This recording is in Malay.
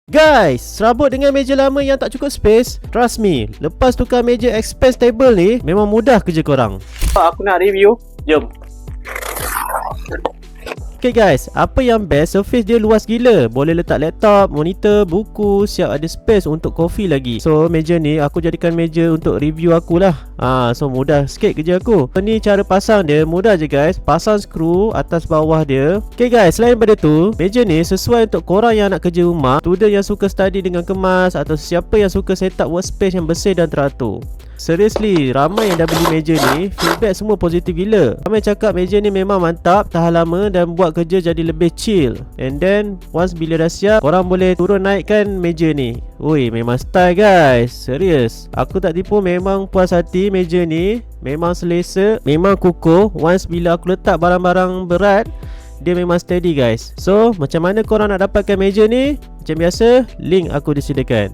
Guys, serabut dengan meja lama yang tak cukup space? Trust me, lepas tukar meja expense table ni, memang mudah kerja korang. Aku nak review. Jom. Okay guys, apa yang best, surface dia luas gila. Boleh letak laptop, monitor, buku, siap ada space untuk coffee lagi. So meja ni aku jadikan meja untuk review aku lah. So mudah sikit kerja aku. Ni cara pasang dia, mudah je guys. Pasang skru atas bawah dia. Okay guys, selain daripada tu, meja ni sesuai untuk korang yang nak kerja rumah, student yang suka study dengan kemas, atau siapa yang suka set up workspace yang bersih dan teratur. Seriously, ramai yang dah beli meja ni, feedback semua positif gila. Ramai cakap meja ni memang mantap, tahan lama dan buat kerja jadi lebih chill. And then, once bila dah siap, korang boleh turun naikkan meja ni. Ui, memang style guys. Serius, aku tak tipu, memang puas hati meja ni. Memang selesa, memang kukuh. Once bila aku letak barang-barang berat, dia memang steady guys. So, macam mana korang nak dapatkan meja ni? Macam biasa, link aku disediakan.